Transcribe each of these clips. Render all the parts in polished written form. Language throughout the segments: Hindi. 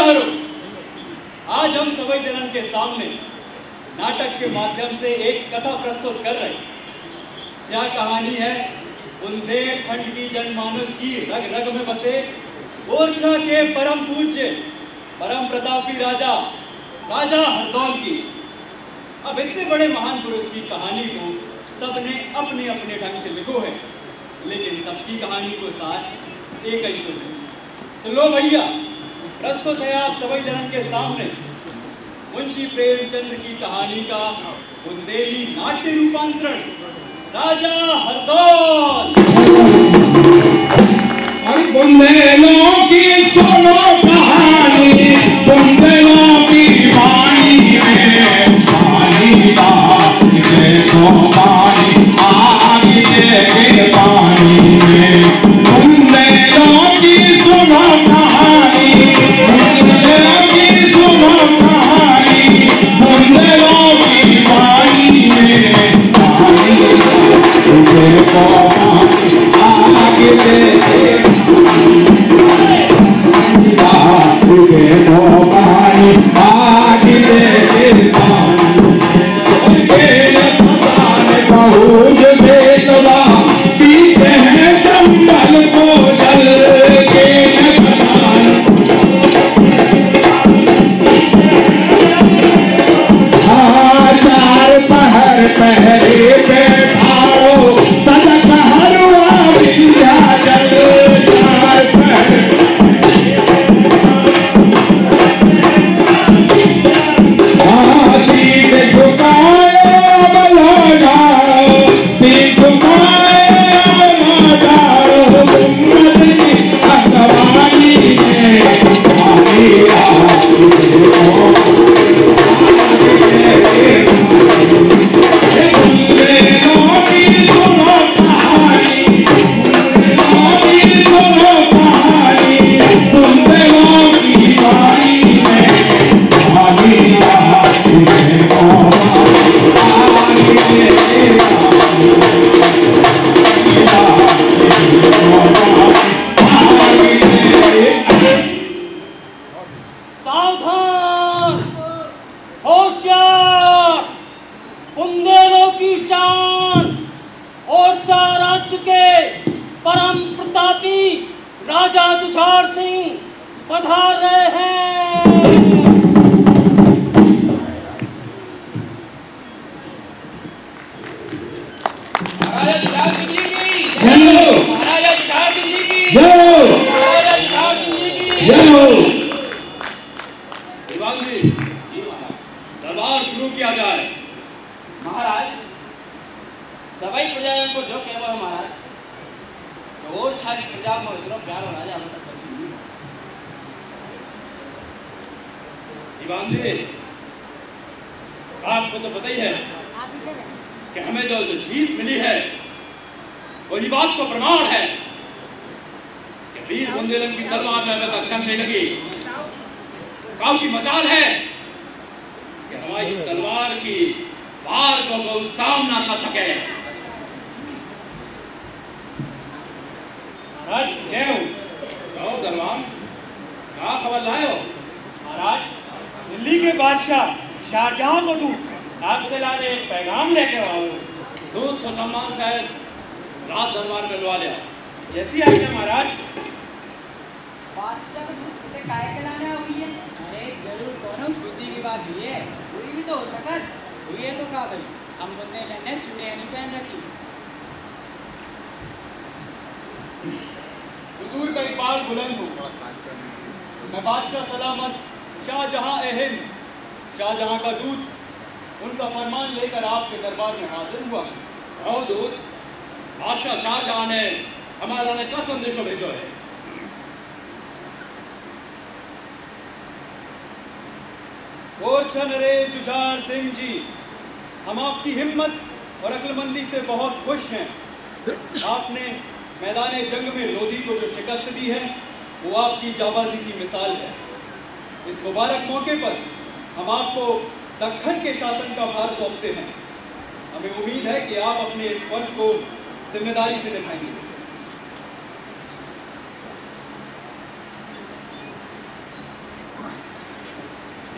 शहरों, आज हम सभी जनन के सामने नाटक के माध्यम से एक कथा प्रस्तुत कर रहे हैं। क्या कहानी है बुंदेलखंड की जनमानस की रग रग में बसे ओरछा के परम पूज्य परम प्रतापी राजा राजा हरदौल की। अब इतने बड़े महान पुरुष की कहानी को सबने अपने अपने ढंग से लिखो है, लेकिन सबकी कहानी को साथ एक ही सुने। तो लो भैया, प्रस्तुत है आप सभी जनन के सामने मुंशी प्रेमचंद्र की कहानी का बुंदेली नाट्य रूपांतरण राजा हरदौल। बुंदेलों की सुनो कहानी, बुंदेलों की वाणी में पानी देखो पानी आगे के पानी में। बुंदेलों की सुनो कहानी, बुंदेलों की सुनो कहानी, बुंदेलों की वाणी में पानी देखो पानी आगे दरबार शुरू किया जाए। महाराज सभी प्रजाजन को जो कहवा महाराज तो और सारी प्रजा में इतना प्यार होना जाए हमें तक दीवान जी, आपको तो पता ही है कि हमें जो जीत मिली है वही बात को प्रमाण है कि वीर बुंदेलन की तलवार में हमें तक जंग नहीं लगी। काऊ की मचाल है कि हमारी तलवार की वार को वो सामना कर सके। महाराज जय हो। कहो दरबार, क्या खबर लाए हो? महाराज दिल्ली के बादशाह शाहजहां को दूत आपके लाने एक पैगाम लेके आओ। दूत को सम्मान से रात दरबार में लुआ लिया। जैसी आज्ञा महाराज। बादशाह को दूत से काय के लाने हुई है? अरे जरूर कौन खुशी की बात हुई है। हुई भी तो हो सकत हुई है तो का भाई हम बंदे लेने चुड़िया नहीं पहन रखी। हुजूर का इकबाल बुलंद हो। मैं बादशाह सलामत शाहजहां ए हिंद शाहजहां का दूत उनका फरमान लेकर आपके दरबार में हाजिर हुआ। आओ दूत, बादशाह शाहजहां ने हमारा ने क्या संदेशो भेजो है? ओरछा नरेश जुझार सिंह जी, हम आपकी हिम्मत और अक्लमंदी से बहुत खुश हैं। आपने मैदान जंग में लोधी को जो शिकस्त दी है वो आपकी जाबाजी की मिसाल है। इस मुबारक मौके पर हम आपको दक्खन के शासन का भार सौंपते हैं। हमें उम्मीद है कि आप अपने इस फर्ज को जिम्मेदारी से निभाएंगे।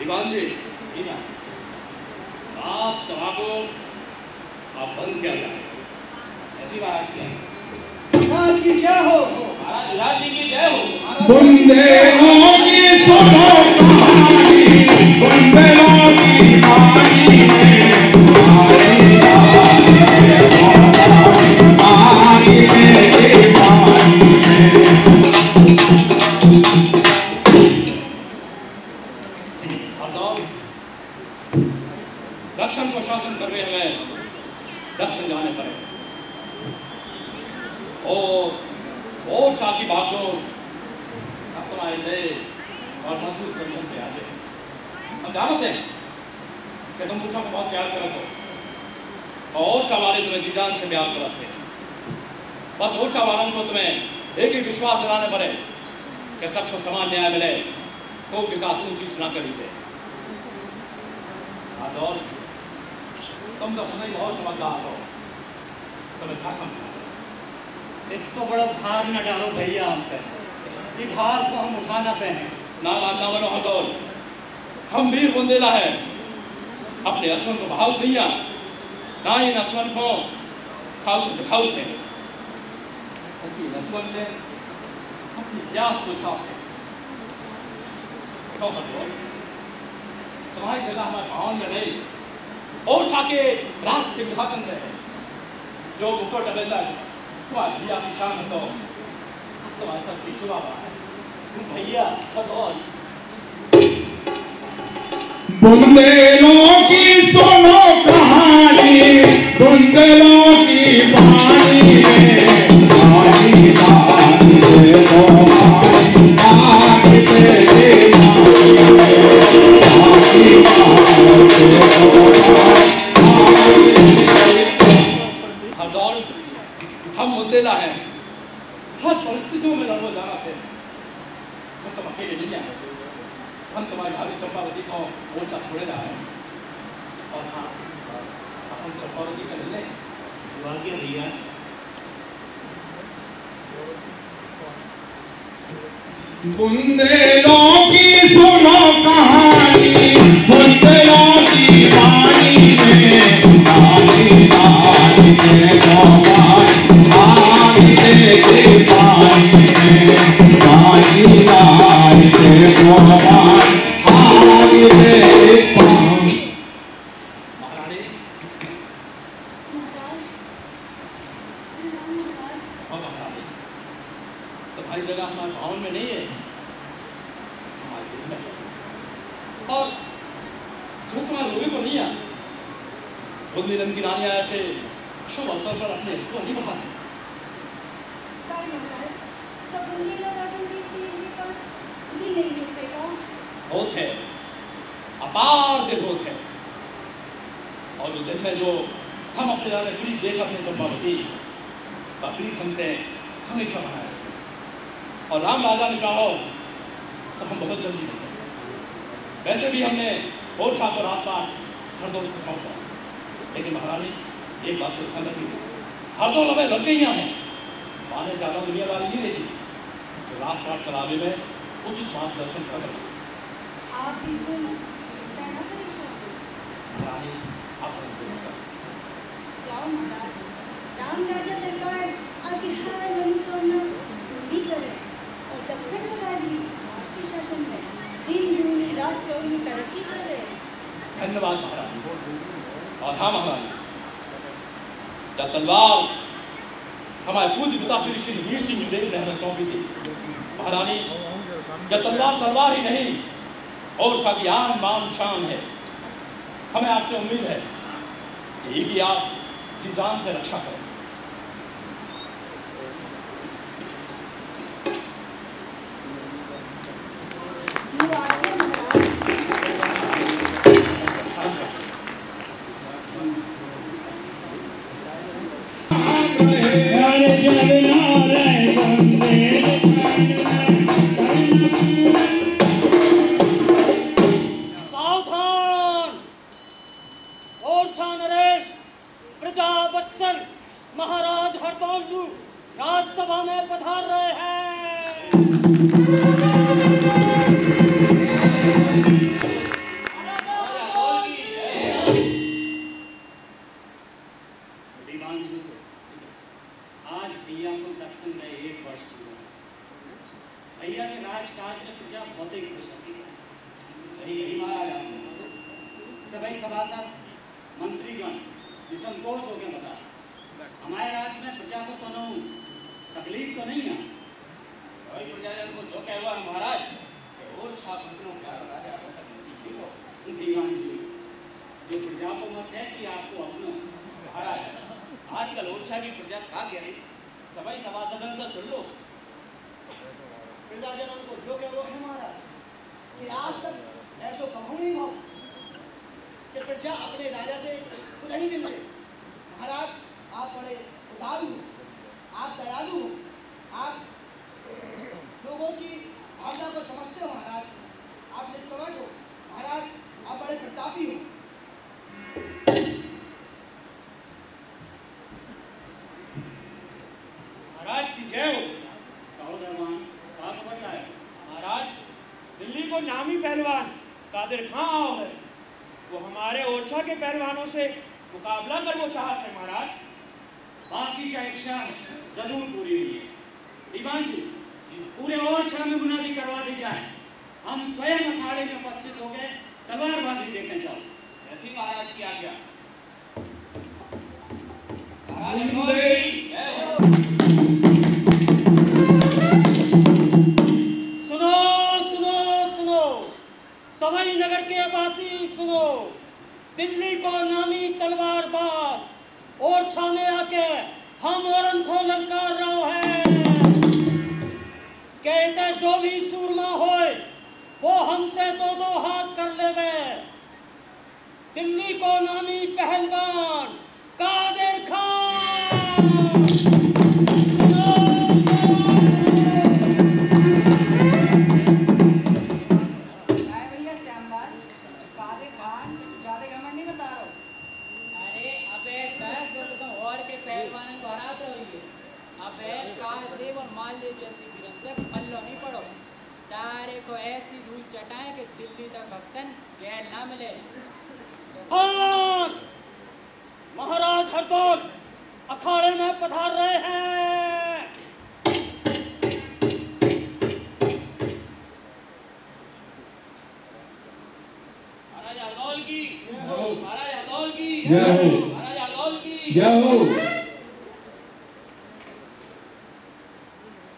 दीवान जी, आप सभा को आप बंद किया जाए। ऐसी बात की महाराज की जय हो। महाराज उल्लास सिंह की जय हो। बुंदेलों की सुनो कहानी, बुंदेलों की वाणी में पानी पानी में पानी में। दक्कन को शासन करने हमें दक्कन जाने पड़े और चाकी भागदौड़ अपना ले और मजबूत बंधन पे आ जाए। हम जानते हैं कि तुम मुझको बहुत प्यार करते हो और चावारे तुम्हें जी जान से प्यार करते हैं। बस और चावारन को तुम्हें एक ही विश्वास दिलाने पड़े कि सबको समान न्याय मिले, कोई के साथ ऊंची नीच ना करी दे। तुम तो तुम्हें बहुत समझदार हो, तुम्हें क्या समझा। एक तो बड़ा भार न डालो भैया हम पे, ये भार को हम उठा ना पाए। ना बनो हरदौल, हम वीर बुंदेला है, अपने असमन को भाव दिया ना इन असमन को खाऊ दिखाऊ थे। असमन से अपनी प्यास को छाप थे। तुम्हारी जगह हमारे भावन में नहीं और चाके राज सिंहासन में है जो मुकुट अबेदा है। तुम्हारी भैया की शान तो तुम्हारे सब की शुभ है भैया हरदौल। बुंदेलों की सुनो कहानी, बुंदेलों की वाणी में पानी पानी में पानी हरदौल, हम बुंदेला हैं, हर परिस्थितियों में लड़ो जाना थे। हम तुम अकेले नहीं आए, हम तुम्हारी भाभी चंपावती को मोर्चा छोड़े जा रहे हैं। और हाँ, हम चंपावती से मिलने जो आगे भैया बुंदेलों की सुनो कहानी, बुंदेलों की वाणी में पानी पानी में पानी दे पानी में पानी पानी दे पानी दे पानी। महारानी और महारानी तुम्हारी जगह हमारे भवन में नहीं है, हमारे दिल में है। और जो तुम्हारे लोगों को नहीं है, बुंदेलन की रानियां ऐसे शुभ अवसर पर अपने हिस्सों नहीं बढ़ाती। होत है, अपार दिल होत है। और उस दिन में जो हम अपने जाने प्रीत देखा थे चंपावती, वह प्रीत हमसे हमेशा बना है। और राम राजा ने चाहो तो हम बहुत जल्दी मिलेंगे। वैसे भी हमने और छाप और आसपास हरदौल को सौंपा, लेकिन महारानी एक बात को ध्यान रखिए, हरदौल हमें लड़कियां हैं, माने ज्यादा दुनिया वाली नहीं रहेगी तो राजपाट चलावे में उचित मार्गदर्शन कर सकते। आप बिल्कुल चिंता न करें महारानी आप जाओ महाराज, राम राजा सरकार आपकी हर मनोकामना पूरी करे और दक्षिण का राज भी आपके शासन में दिन दूनी रात चौगुनी तरक्की कर रहे हैं। धन्यवाद महारानी। और हाँ महारानी, जब तलवार हमारे पूज्य पिता श्री श्री वीर सिंह देव ने हमें सौंपी थी महारानी, जब तलवार ही नहीं और साकी आन मान शान है, हमें आपसे उम्मीद है यही कि आप जी जान से रक्षा करें। जो आज्ञा महाराज। सावधान! ओरछा नरेश प्रजावत्सल महाराज हरदौल जी राजसभा में पधार रहे हैं। भैया के राजकाज में प्रजा बहुत ही खुश होती है। सही यही महाराज सभी सभासद मंत्रीगण निसंकोच हो गए बता हमारे राज्य में प्रजा को तो तकलीफ तो नहीं है। सभी प्रजाजन को जो कह हुआ है महाराज और छाप अपनों प्यार राजा तक नसीब नहीं को दीवान जी जो प्रजा को मत है कि आपको अपनों महाराज आजकल ओरछा की प्रजा का कह रही सभी सभासदन से सुन लो। प्रजाजनों को जो कह वो है महाराज कि आज तक ऐसो कभू नहीं हो कि प्रजा अपने राजा से खुद ही मिल गए। महाराज आप बड़े उदारू हो, आप दयालु हो, आप लोगों की भावना को समझते हो महाराज, आप निष्कपट हो महाराज, आप बड़े प्रतापी हो। महाराज की जय हो। कहो दरबान आप बताए महाराज दिल्ली को नामी पहलवान कादिर खां आओ है, वो हमारे ओरछा के पहलवानों से मुकाबला कर वो चाहत है महाराज। आपकी इच्छा जरूर पूरी हुई है। दीवान जी पूरे ओरछा में मुनादी करवा दी जाए, हम स्वयं अखाड़े में उपस्थित हो गए तलवारबाजी देखने जाओ। जैसी महाराज की आज्ञा। सुनो सुनो सुनो सभई नगर के वासी सुनो, दिल्ली को नामी तलवारबाज ओरछा में आके हम औरन को ललकार रहो है। कहते जो भी सूरमा होए वो हमसे दो दो हाथ कर लेवे। दिल्ली को नामी पहलवान कादिर खान। भैया श्यामलाल कादिर खान कुछ ज्यादा घमंड नहीं बता रहा हो। अरे अबे तक बोले तो और के पहलवान को हरात रही है। अबे कालदेव और मालदेव जैसी वीरन से पल्लो नहीं पड़ो, सारे को ऐसी धूल चटाए कि दिल्ली तक भक्तन गैर ना मिले। खान महाराज हरदौल अखाड़े में पधार रहे हैं। महाराज हरदौल की, महाराज हरदौल की, जय हो। महाराज हरदौल की। जय हो।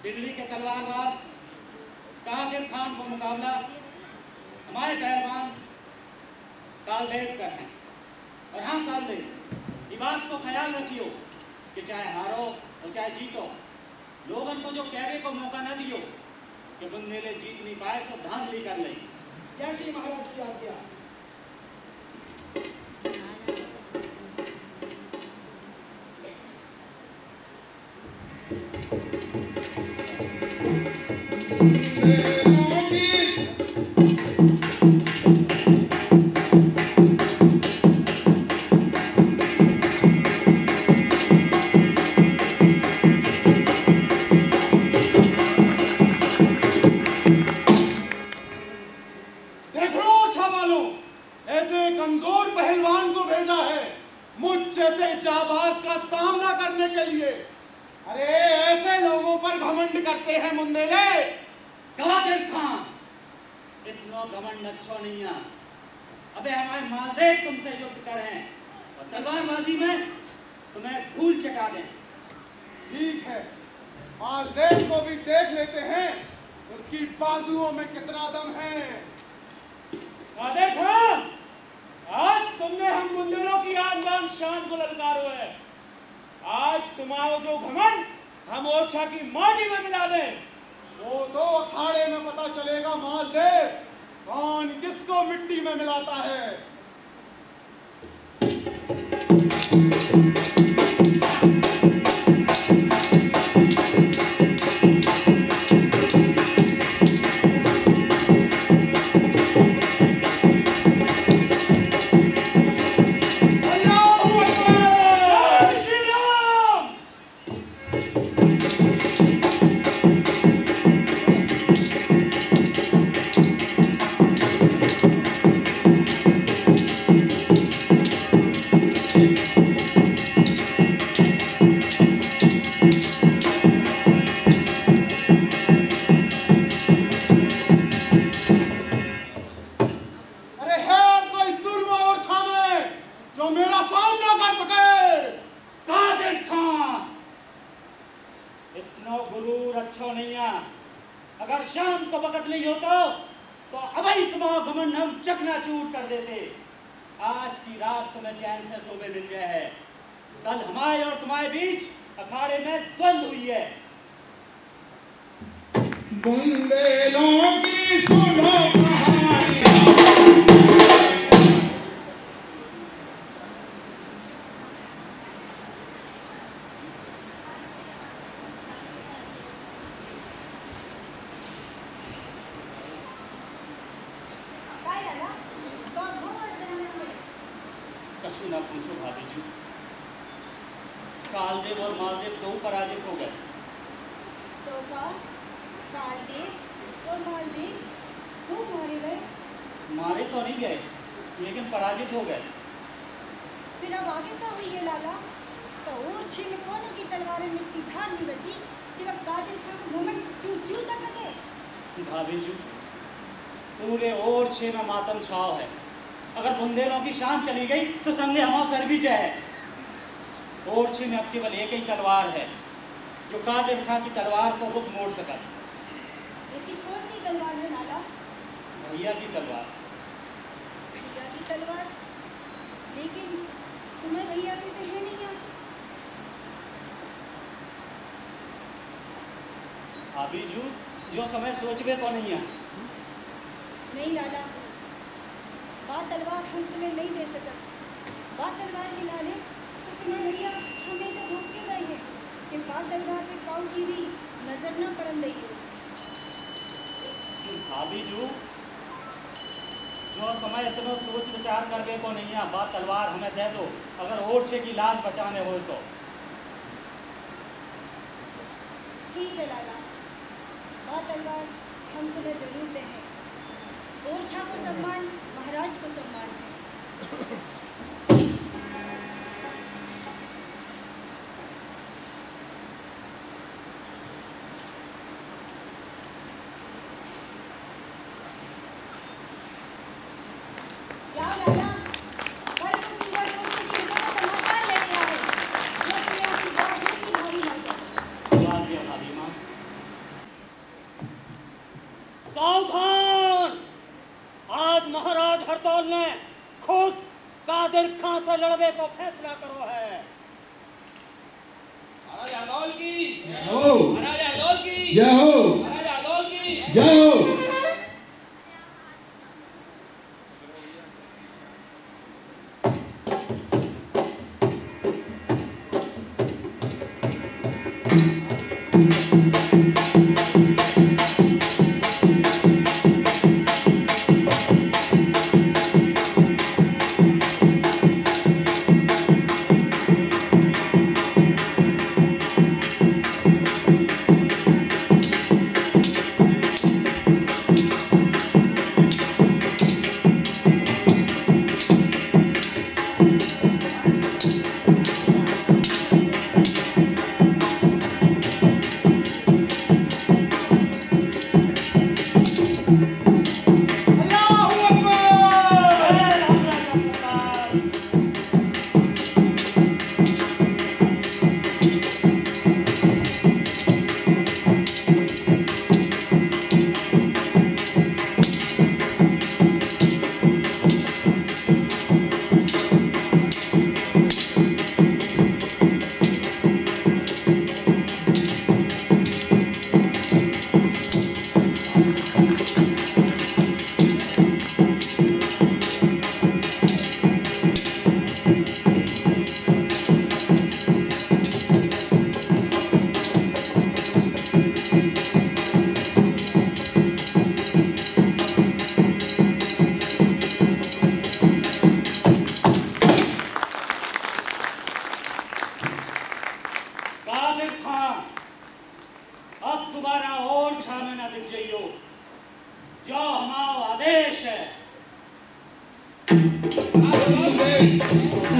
दिल्ली के तलवारबाज कादिर खान को मुकाबला हमारे पहलवान कालदेव का है। और हाँ कालदेव, ये बात को ख्याल रखियो कि चाहे हारो और चाहे जीतो, लोगन को जो कहने को मौका न दियो कि बुंदेले जीत नहीं पाए सो धांधली कर ले। जय श्री महाराज की आज्ञा। कादिर खान इतना घमंड अच्छा नहीं है। अबे हमारे मालदेव तुमसे युद्ध करें और तलवारबाजी में तुम्हें धूल चटा दें। ठीक है, मालदेव को भी देख लेते हैं उसकी बाजुओं में कितना दम है। कादिर खान आज तुमने हम बुंदेलों की आन बान शान को ललकारो है। आज तुम्हारा जो घमंड हम ओरछा की माटी में मिला दें। वो तो अखाड़े में पता चलेगा मालदेव कौन किसको मिट्टी में मिलाता है। गलियां। अगर शाम को वक्त नहीं होता तो अभी तुम्हारा घमंड हम चकनाचूर कर देते। आज की रात तुम्हें चैन से सोने मिल गया है। कल हमारे और तुम्हारे बीच अखाड़े में द्वंद्व हुई है। बुंदेलों की सुनो कहानी। कछु ना पूछो भाभी जी, कालदेव और मालदेव दो पराजित हो गए। तो का कालदेव और मालदेव दो मारे गए? मारे तो नहीं गए, लेकिन पराजित हो गए। फिर अब आगे क्या हुई है लाला? तो ओरछी में कौनों की तलवारें मिट्टी धार में बची कि वह कादिर खां को घमंड चूर-चूर कर सके? भाभी जी, पूरे ओरछे में मातम छाव है। अगर बुंदेलों की शान चली गई तो संगे हमारा सर भी जय है। ओरछे में अब केवल एक ही तलवार है जो कादिर खां की तलवार को रुख मोड़ सका। ऐसी कौन सी तलवार है लाला? भैया की तलवार। भैया की तलवार? लेकिन तुम्हें भैया की तो है नहीं। भाभी जी, जो समय सोचबे तो नहीं है। नहीं लाला, बात तलवार हम तुम्हें नहीं दे सकते। बात तलवार के लाने तो तुम्हें भैया हमें तो रोक के गए हैं कि बात तलवार पे काउ की भी नजर न पड़न दई हो। भाभी जी, जो समय इतना सोच विचार करबे को नहीं है, बात तलवार हमें दे दो अगर ओरछे की लाज बचाने हो तो। ठीक है लाला, बात तलवार हम तुम्हें जरूर दें। ओरछा को सम्मान महाराज को सम्मान है। जाओ लाला, कल को सूरज ओरछे की युद्ध का समाचार लेने आए। जो तुम्हें आपकी बात नहीं भारी लगे। बात दिया भाभी माँ। सावधान! आज महाराज हरदौल ने खुद कादिर खां से लड़ने को फैसला करो है। महाराज हरदौल की जय हो। महाराज हरदौल की जय हो। महाराज हरदौल की जय हो।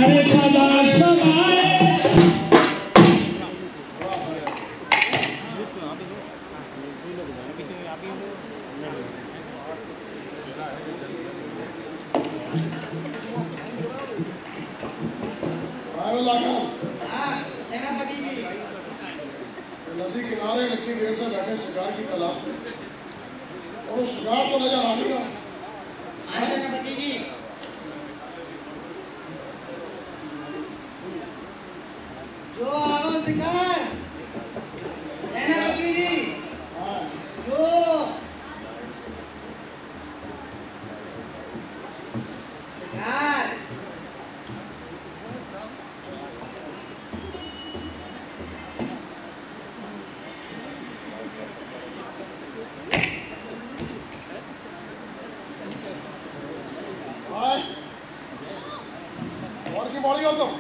अरे सदा समाए हाँ, सेनापति जी। नदी किनारे में इतनी देर से बैठे शिकार की तलाश में, और शिकार तो नजर आ नहीं रहा। हाँ सेनापति जी। जो आवा शिकार सेनापति जी, जो शिकार और की बॉडी हो तुम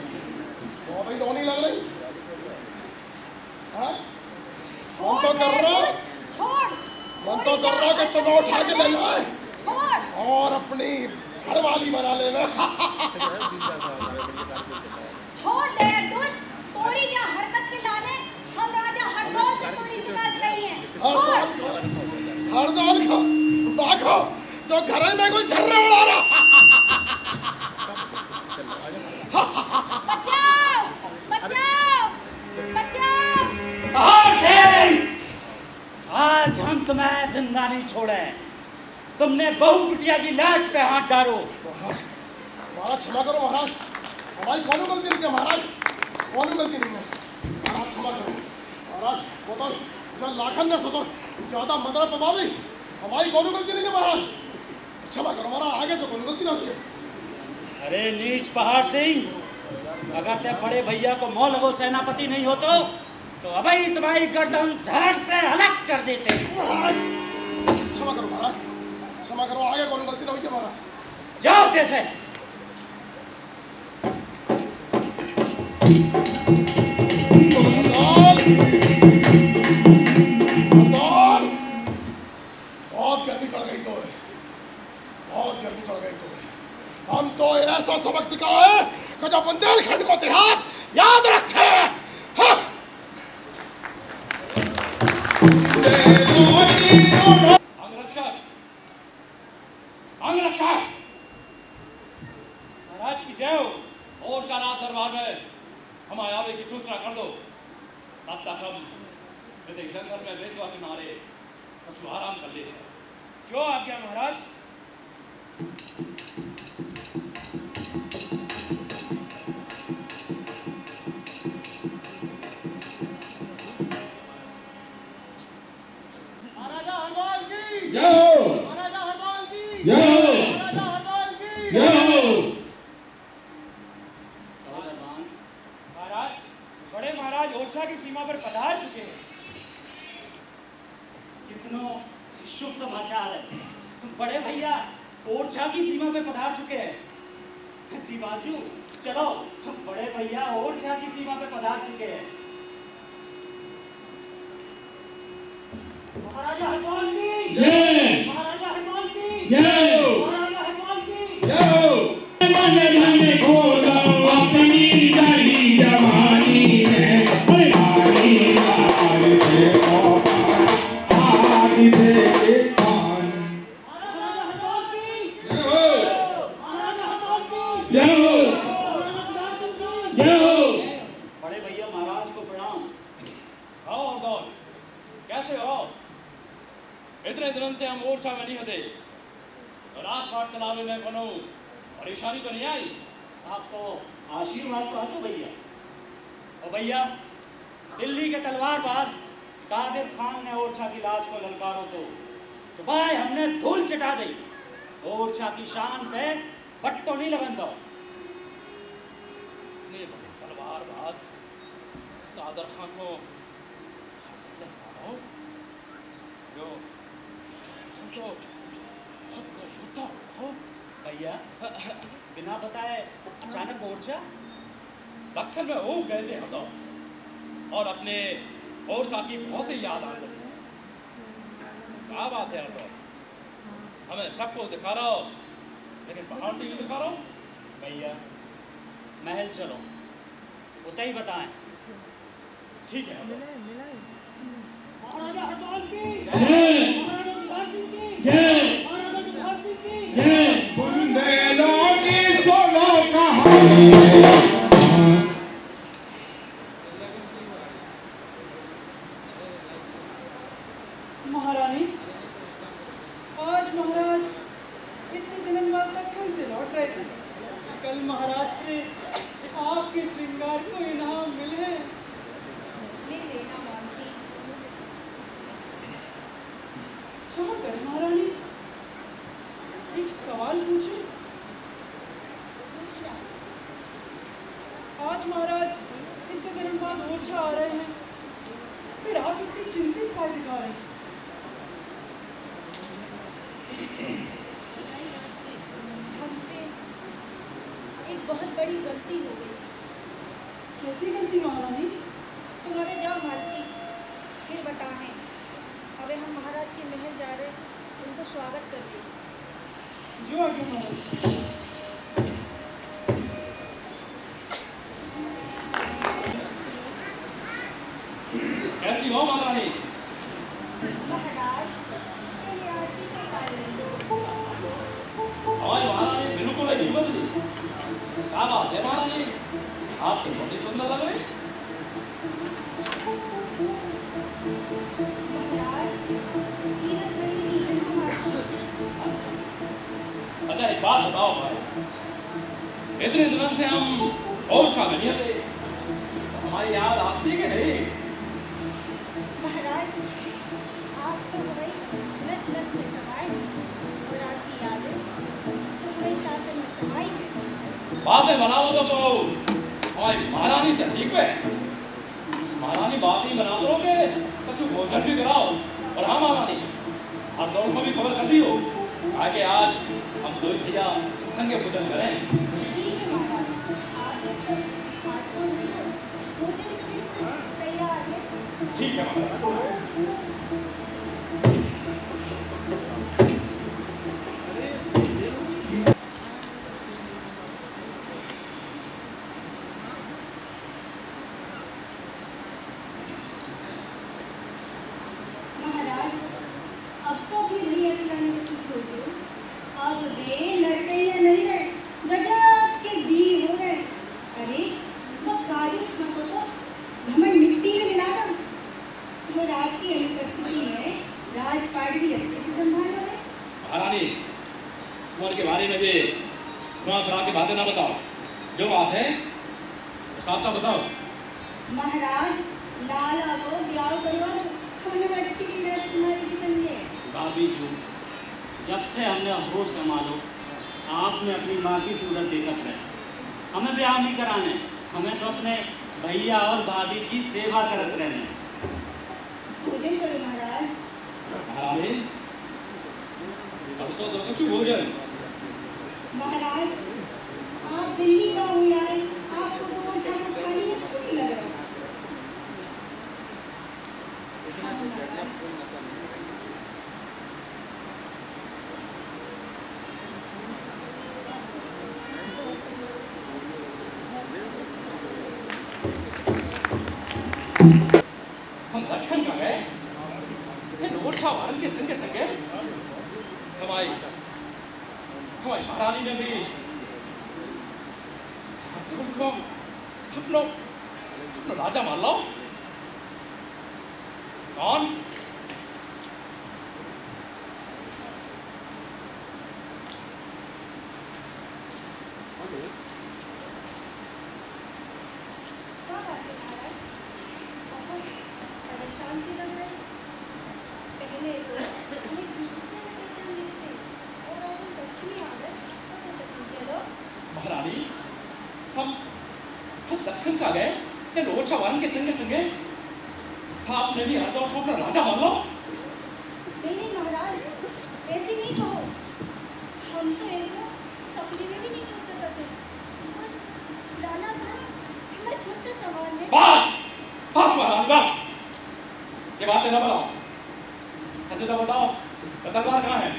बहुत ही रोनी लग रही। मन तो कर रहा कि तुम्हें उठा के ले जाए और अपनी घरवाली बना ले में। छोड़ दे दुष्ट, तोरी क्या हरकत के लाने हम राजा हरदौल से तोरी शिकायत करी है। हरदौल का बाखो जो घर में कोई छर्रे उड़ा रहा। बचाओ बचाओ बचाओ। आज हम तुम्हें जिंदा नहीं छोड़े। तुमने बहू बिटिया की लाश पे हाथ डालो। महाराज क्षमा करो महाराज, हमारी कौन गलती नहीं है महाराज, कौन गलती नहीं है महाराज, क्षमा करो महाराज। वो तो जो लाखन ने ससुर ज्यादा मदर पवा दी, हमारी कौन गलती नहीं है महाराज, क्षमा करो महाराज, आगे से कौन गलती ना होती है। अरे नीच पहाड़ सिंह, अगर ते बड़े भैया को मौल वो सेनापति नहीं हो तो अभी तुम्हारी गर्दन धड़ से अलग कर देते। क्षमा करो महाराज, क्षमा करो, आगे कौन गलती ना हुई है महाराज। जाओ कैसे। बहुत गर्मी चढ़ गई तो है, बहुत गर्मी चढ़ गई तो है। हम तो ऐसा सबक सिखा है कि जो बुंदेलखंड को इतिहास याद रखे। अंगरक्षक, अंगरक्षक, महाराज की जय हो। और चारा दरबार में हम आयावे की सूचना कर दो, तब तक हम जंगल में बेतवा किनारे कुछ आराम कर ले। जो आज्ञा महाराज। महाराजा हरदौल की जय, महाराजा हरदौल की जय, महाराजा हरदौल की जय। महाराज, बड़े महाराज ओरछा की सीमा पर पधार चुके हैं। कितनों शुभ समाचार है। बड़े भैया ओरछा की सीमा पे पधार चुके हैं। दीवाजू चलो, बड़े भैया ओरछा की सीमा पे पधार चुके हैं। महाराजा हरदौल की जय, महाराजा हरदौल की जय, महाराजा हरदौल की जय। मन धन खोलो अपनी गरी जवानी में, अरे नारी नारी देखो आदि से पान। महाराजा हरदौल की जय, महाराजा हरदौल की जय, महाराजा जुलार सिंह की जय। बड़े भैया महाराज को प्रणाम। आओ हरदौल, कैसे हो? इतने दिनों से हम ओरछा में नहीं होते, रात पाट चलावे में बनो, परेशानी तो नहीं आई? आपको आशीर्वाद तो है तो भैया। और भैया दिल्ली के तलवारबाज कादिर खान ने ओरछा की लाश को ललकारो तो भाई हमने धूल चटा दी। ओरछा की शान पे बट्टो नहीं लगन दो। इतने बड़े तलवारबाज कादर खान को मारो, जो तो बहुत बड़ा योद्धा हो भैया बिना बताए अचानक ओरछा। दक्कन में वो गए थे हरदौल, और अपने ओरछा की बहुत ही याद आने लगी। क्या बात है हरदौल, हमें सबको दिखा रहा हो, लेकिन बाहर से क्यों दिखा रहा हो? भैया महल चलो, उतना ही बताएं। ठीक है महाराजा हरदौल की जय, महाराजा जुलार सिंह की जय, महाराजा जुलार सिंह की जय। बुंदेलों की सुनो कहानी। महारानी, आज महाराज इतने दिनों बाद दक्कन से लौट रहे थे। कल महाराज से आपके श्रृंगार को इनाम मिले। ले लेना मानती। क्षमा करें महारानी, एक सवाल पूछूं? पूछना। आज महाराज इतने दिनों बाद ओरछा आ रहे हैं, फिर आप इतनी चिंतित काहे दिखा रहे हैं? हमसे एक बहुत बड़ी गलती हो गई। कैसी गलती महारानी? तुम अबे जाओ मालती, फिर बताएं। अबे हम महाराज के महल जा रहे, उनको स्वागत कर दे। जो आगे महाराज। कैसी हो महारानी? महाराज पहले आरती के कारण आज महारानी बिल्कुल नहीं बदली। क्या बात है महारानी, आप तो बहुत ही सुंदर लग रहे। महाराज जीवन शैली नहीं है हमारी। अच्छा एक बात बताओ भाई, इतने दिनों से हम और शामिल थे, हमारी याद आती कि नहीं? महाराज आप तो हमारी नस नस में समाए और आपकी यादें तो हमारे शासन में समाई है। बातें बनाओ तो हमारी महारानी से सीख पे। महारानी बात ही बना दोगे, कुछ भोजन भी कराओ। और हाँ महारानी, आप दोनों को भी खबर कर दी हो आगे आज हम दो भैया संगे भोजन करें। ठीक है महाराज, आप जब तक आठों मिलो भोजन के लिए तैयार है। ठीक है महाराज। महाराज अब तो अपनी भैया के बारे में कुछ सोचो। अब वे लड़कैया नहीं रहे, गजब के वीर हो गए। अरे वो काली आंखों को घमंड मिट्टी में मिलाकर महाराज की अनुपस्थिति में राजपाट भी अच्छे से संभाल रहे। महारानी कुंवर के बारे में भी कुंवर की बातें ना बताओ, जो बात है साफ साफ बताओ। महाराज लाला को ब्याह करवा दो, हम अच्छी सी राजकुमारी की संगे। भाभी जी, जब से हमने होश संभालो, आपने अपनी माँ की सूरत देखत रहे। हमें ब्याह नहीं कराने, हमें तो अपने भैया और भाभी की सेवा करत रहने। भोजन करो महाराज। महारानी अब तो कुछ भोजन। महाराज आप दिल्ली का हो आए, आपको तो वो चावल खानी अच्छा नहीं लग रहा। हाँ, महाराज। हम दक्षिण का गए, फिर ओरछा वारन के संगे संगे हमारी महारानी ने भी उनको अपनो राजा मान लो। कौन? क्या बात है महाराज, बहुत परेशान सी लग रहे। पहले तो हमें गुस्से में बेचैन लेते और आज हम दक्षिणी आ गए तो चलो। महारानी हम दक्षिण का गए, फिर ओरछा वारन के संगे संगे आपने भी हरदौर को अपना राजा मान लो। नहीं महाराज, ऐसी नहीं कहो। हम तो ऐसा सपने में भी नहीं सोच सकते। और लाला का हमारे पुत्र समान है। बस बस महारानी बस, ये बातें ना बताओ। अच्छा तो बताओ, तलवार कहाँ है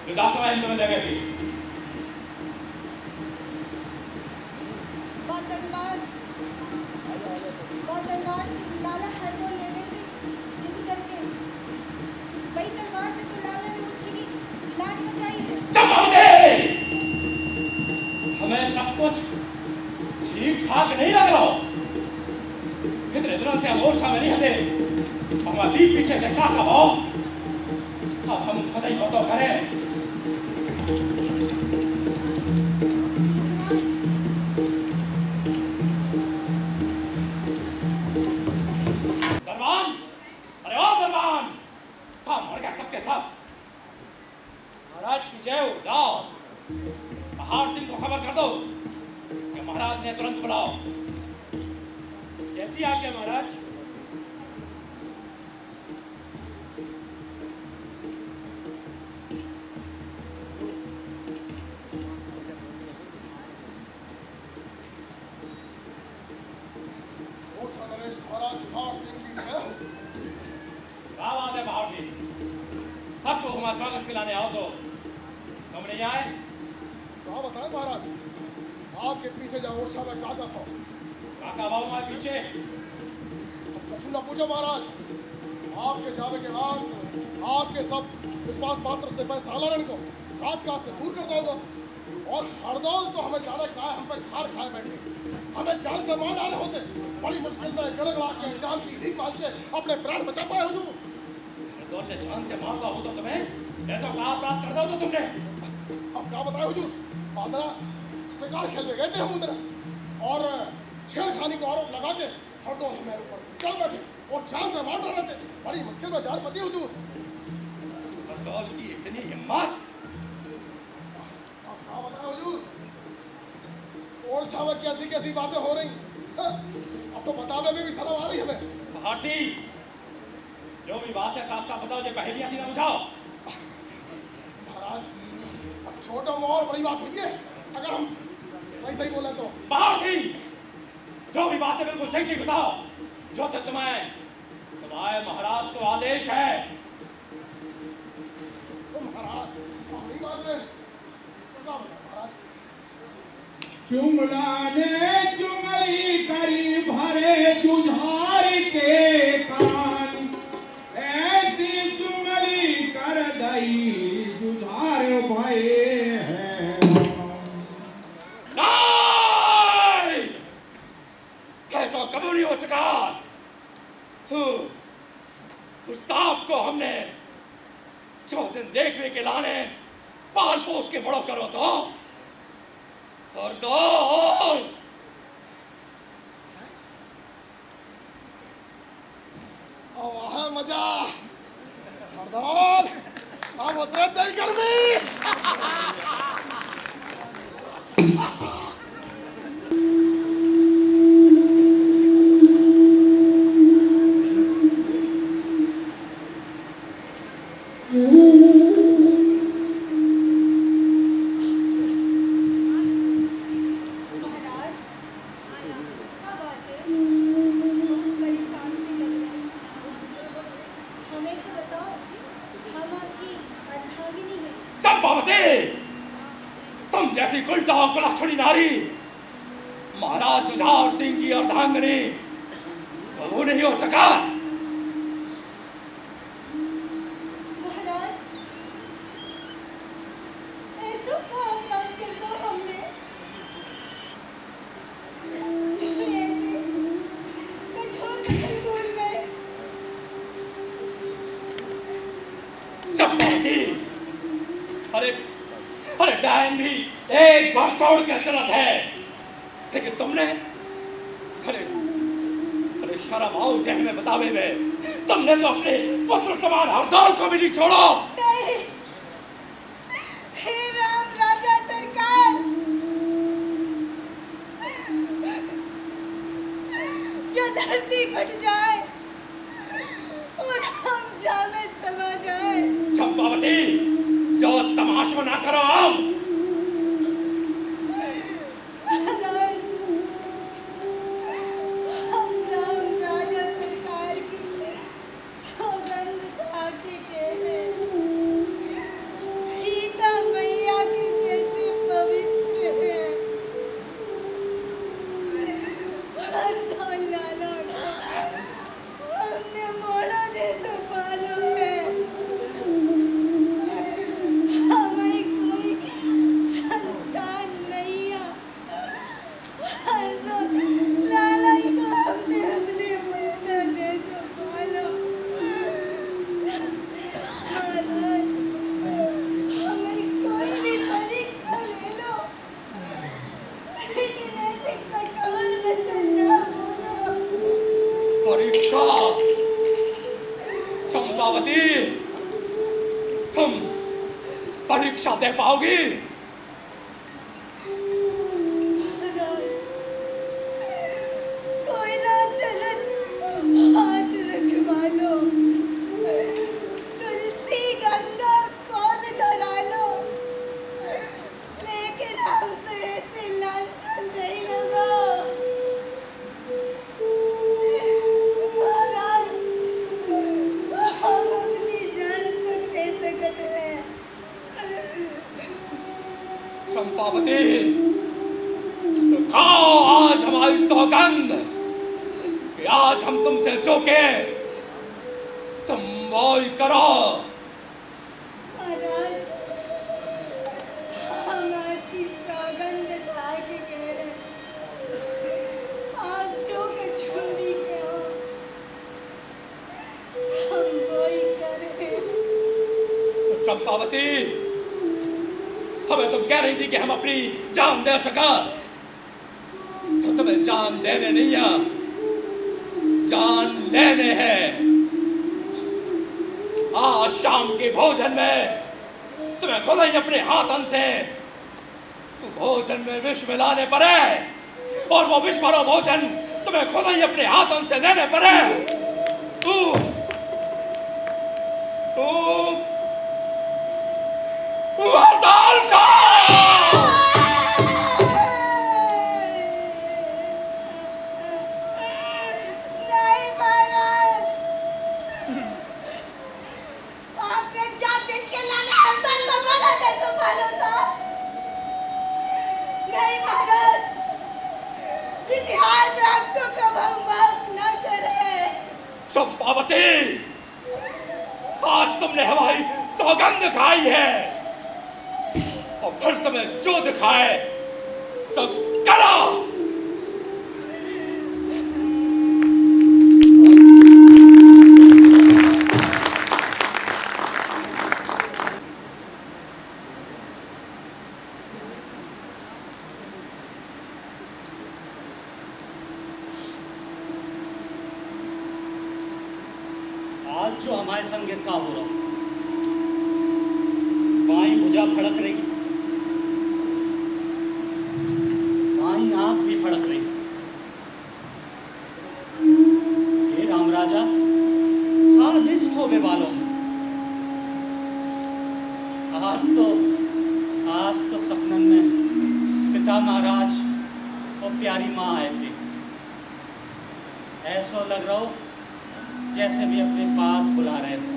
जो दास्तान इन तुम्हें दे गई थी? तलवार लाला हरदौर ले गए थे जिद करके। वही तलवार से तो लाला ने मुझे की लाज बचाई है। चमोगे! हमें सब कुछ ठीक ठाक नहीं लग रहा हो। इतने दिनों से हम ओरछा में नहीं हटे, हमारा पीठ पीछे देखा कब सब के सब महाराज की जय हो। जाओ पहाड़ सिंह को खबर कर दो कि महाराज ने तुरंत बुलाओ। कैसी आज्ञा महाराज। सबको हमारा स्वागत खिलाने आओ तो तुम नहीं आए? क्या बताएं महाराज, आपके पीछे जब ओरछा में काका था। काका बाबू हमारे पीछे? कछु न पूछो महाराज, आपके जाने के बाद आपके सब विश्वास पात्र से मैं सालारण को राजकाज से दूर कर दूंगा। और हरदौल तो हमें जाने का हम पे खार खाए बैठे, हमें जान से मार डाले होते। बड़ी मुश्किल में गड़गड़ा के जान की भीख मांग के अपने प्राण बचा पाए हुजूर। हरदौल ने जान से मारता हो तो तुम्हें ऐसा क्या अपराध कर दो तो तुमने? अब क्या बताए हुजूर, मादरा शिकार खेलने गए थे हम उधर और छेड़खानी का आरोप लगा के हरदौल हमारे ऊपर चढ़ बैठे और जान से मार डाले थे। बड़ी मुश्किल में जान बची हुजूर। हरदौल की इतनी हिम्मत! ओरछा में कैसी कैसी बातें हो रही, अब तो बताने में भी शर्म आ रही हमें। भारती, जो भी बात है साफ साफ बताओ, जो पहेलियां थी ना बुझाओ। महाराज, अब छोटा और बड़ी बात हुई है, अगर हम सही सही बोले तो। भारती, जो भी बात है बिल्कुल सही सही बताओ, जो से तुम्हारे महाराज को आदेश है। तो महाराज हमारी बात में महाराज चुंगला ने चुंगली करी भरे जुझार के कान, ऐसी चुंगली कर दई जुझार भये है। ऐसा कभी नहीं हो सका। उस सांप को हमने 4 दिन देखने के लाने पाल पोस के बड़ो करो तो हरदौल है मजा। हरदौल अब उतरे दही गर्मी। कुलक्षणी नारी महाराज जुझार सिंह की अर्धांगिनी कबू नहीं हो सका। महाराज, ऐसा काम ना कर दो हमने, जो ऐसे कठोर कठोर बोल गए। चपटी, अरे डायन भी एक घर छोड़ के चलत है, लेकिन तुमने अरे शर्म आओ देह में बतावे में, तुमने तो अपने पुत्र समान हरदौल को भी नहीं छोड़ो। हे राम राजा सरकार, जो धरती फट जाए और हम जामे समा जाए। चंपावती, जो तमाशा ना करो। आओ तुम परीक्षा दे पाओगी? कोयला चलत हाथ रखवा लो, तुलसी गंगा कौन धरा लो, लेकिन हम तो ऐसे लांछन नहीं लगा। महाराज, हम अपनी जान तक दे सकते हैं। चंपावती, तो खाओ आज हमारी सौगंध कि आज हम तुमसे जो के तुम वो ही करो। महाराज, हम आपकी सौगंध खा के कह रहे हैं, आप जो कुछ भी कहो हम वो ही करें। तो चंपावती, हमें तुम कह रही थी कि हम अपनी जान दे सका, तो तुम्हें जान देने नहीं है, जान लेने हैं। आज शाम के भोजन में तुम्हें खुद ही अपने हाथों से भोजन में विष मिलाने पड़े, और वो विष भरो भोजन तुम्हें खुद ही अपने हाथों से देने पड़े। हड़ताल का नहीं महाराज, आपने जा दिन के लाने हड़ताल को बोला था तो मालूम था। नहीं महाराज, इतिहास आपको कभी माफ न करे। चंपावती, आज तुमने हमारी सौगंध खाई है, और फिर तुम्हें जो दिखाए तो करो। आज जो हमारे संगीत का हो रहा, बाईं भुजा फड़क रही, बाईं आंख भी फड़क रही। हे राम राजा, कहाँ निष्ठ हो बे बालों? आज तो सपनन में पिता महाराज और प्यारी माँ आए थे। ऐसा लग रहा हो जैसे भी अपने पास बुला रहे थे।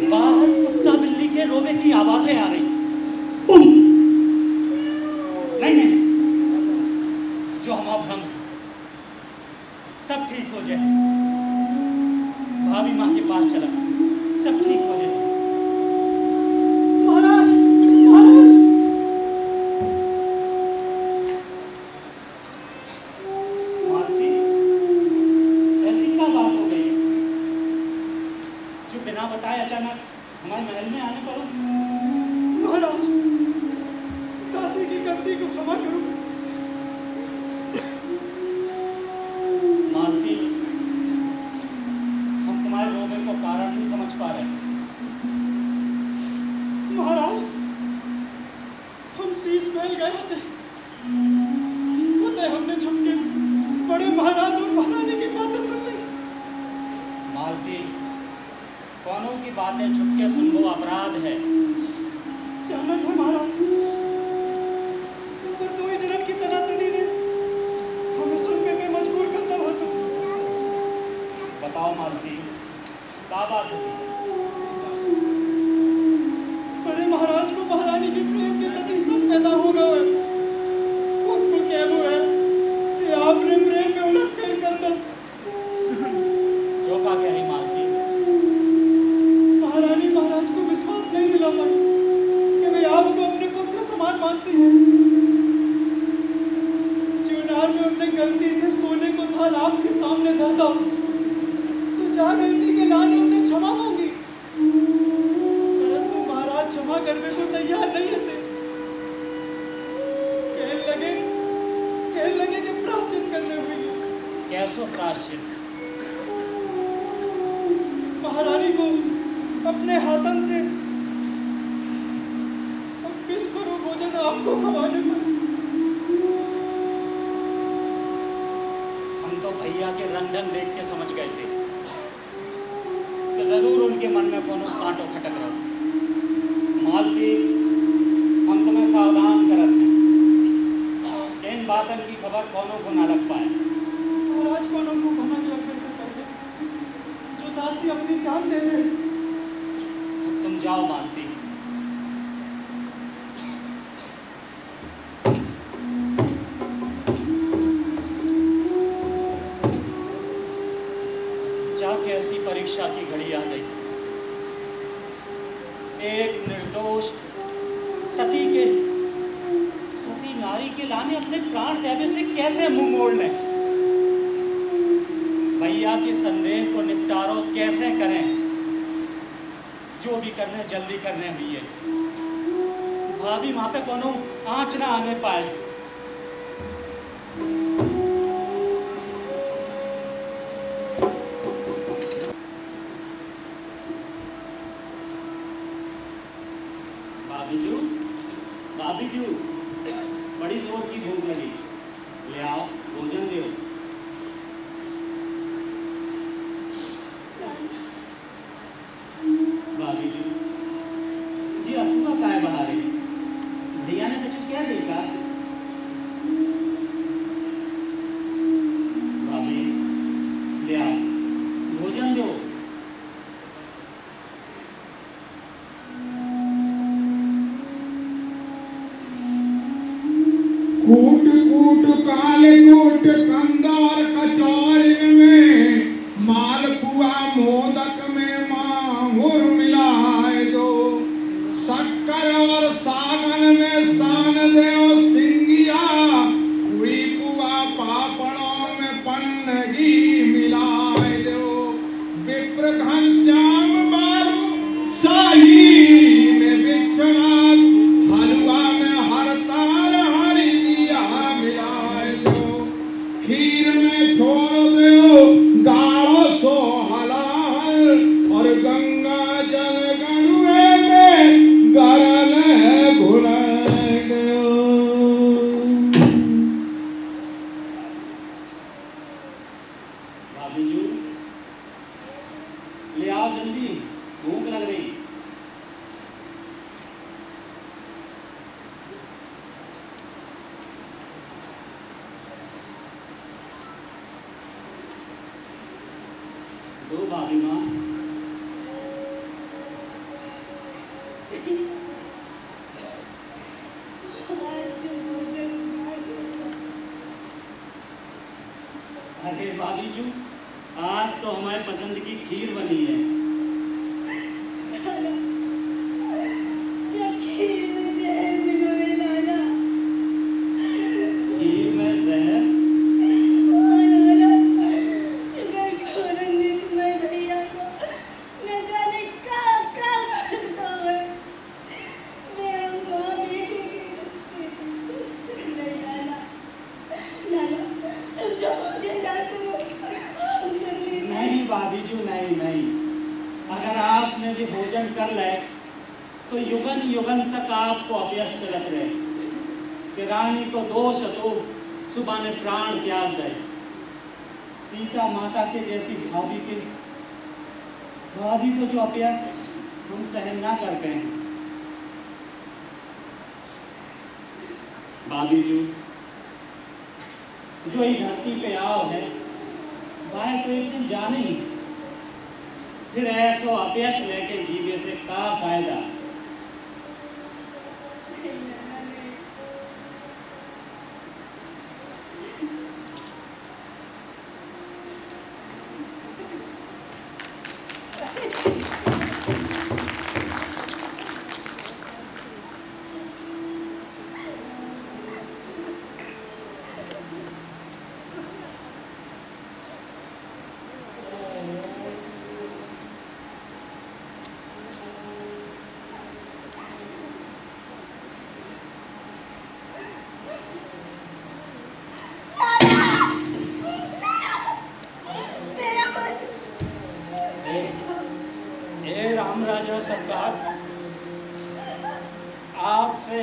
बाहर कुत्ता बिल्ली के रोवे की आवाजें आ रही। नहीं, जो हमारा भ्रम है, सब ठीक हो जाए। भाभी माँ के पास चला, सब ठीक हो जाए। महाराज, महाराज, मालती, ऐसी क्या बात हो गई जो बिना बताए अचानक हमारे महल में आने पर? महाराज, दासी की गलती को क्षमा करो। मालती, हम तुम्हारे रोने को कारण नहीं समझ पा रहे। महाराज, हम शीश महल गए थे, उतने हमने छुप के बड़े महाराज और महारानी की बातें सुन ली। मालती, कौनों की बातें छुप के सुनना अपराध है। जानत है महाराज, पर दो ही जनन की तनातनी ने हमें सुनने में मजबूर करता हुआ। तो बताओ मालती, क्या बात है? बड़े महाराज को महारानी के प्रेम के प्रति शक पैदा हो गया है। उनको कहना है कि आपने प्रेम में उलटफेर कर दो। जो का कह रही मालती? महारानी महाराज को विश्वास नहीं दिला पाई कि वे आपको अपने पुत्र समान मानती हैं। चुनार में उनने गलती से सोने को थाल आपके सामने धर दो, सोचा रही थी कि नानी उन्हें क्षमा मांगी, परंतु महाराज क्षमा करने को तैयार नहीं थे। कहने लगे कि प्रायश्चित करने हुई। कैसो प्रायश्चित? महारानी को अपने हाथन से बिस्कुट और भोजन आपको खवाने पर। हम तो भैया के रंजन देख के समझ गए थे कि जरूर उनके मन में कोनो कांटो खटक रहा। मालती, हम तुम्हें सावधान करत हैं, इन बातन की खबर कोनो को ना लग पाए। महाराज कोनो को भनक लगने से पहले जो दासी अपनी जान दे दे। तुम जाओ मालती। जाके ऐसी परीक्षा की घड़ी आ गई। एक निर्दोष सती नारी के लाने अपने प्राण त्यागे से कैसे मुंह मोड़ लें? भैया के संदेह को निपटारो कैसे करें? जो भी करने जल्दी करने हुई है। भाभी वहां पे कोनो आंच ना आने पाए। भाभीजू, बड़ी जोर की भूख लगी, ले आओ भोजन दो। भाभीजू जी असुआ काय बहा रही? भैया ने कुछ क्या देखा? भाभी ले आओ भोजन दो। कूट कूट काले कूट कंगार कचौरी में मालपुआ मोदक में मांगुर मिलाए दो। शक्कर और सागन में सान दे सिंगिया। पूरी पुआ पापड़ों में पन्नगी मिलाए दो। विप्र घनश्याम बारू शाही में बिच्छनाथ। हलवा में हर तार हरी दिया मिलाए दो। खीर में छोड़ दो गाढ़ो सो हलाहल। और गंगा जल गणुए में गरल घुलाए दो। भाभीजू ले आओ जल्दी, भूख लग रही। दो भाभी माँ। अरे भाभीजू, आज तो हमारे पसंद की खीर बनी है। जब खीर में जहर मिलोगे लाला। खीर में जहर? हाँ लाला, जिगर खोरन ने तुम्हारे भैया को न जाने क्या कर दो है। मैं माँ बेटी के रिश्ते नहीं लाला। लाला, तुम जो भोजन ना करो, हम कर लेते। नहीं भाभीजू, नहीं नहीं। अगर आपने जो भोजन कर ले तो युगन युगन तक आपको अपयश चलत रहे कि रानी को दोष तो सुबह ने प्राण त्याग गए। सीता माता के जैसी भाभी को जो अपयश हम सहन ना कर पाए। भाभीजू, जो ही धरती पे आओ है वह तो एक दिन जाने ही। फिर ऐसो अपयश लेके जीवे से का फायदा? राम राजा सरकार, आपसे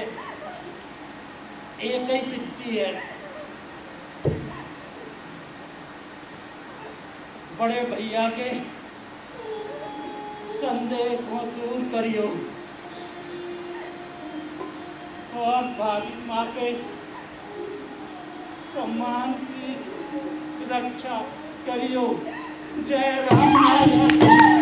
एक ही विनती है, बड़े भैया के संदेह को दूर करियो और भाभी माँ के सम्मान की रक्षा करियो। जय राम राजा।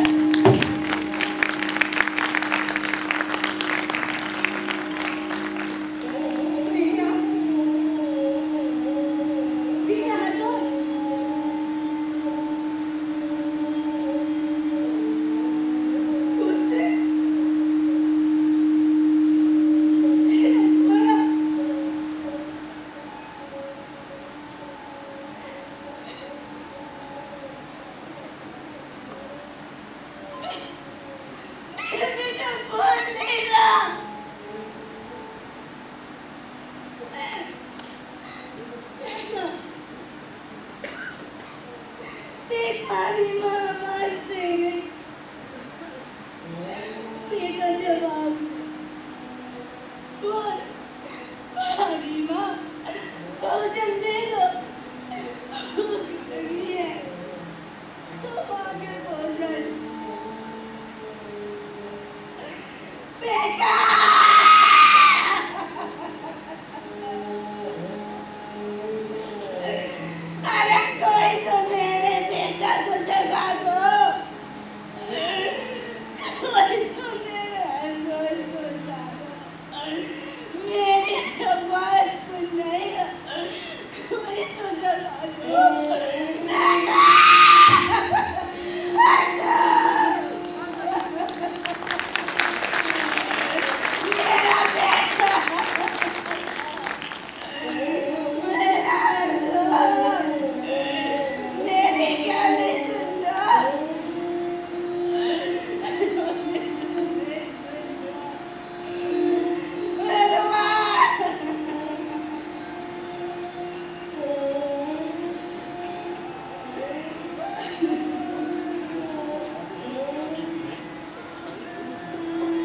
बेटा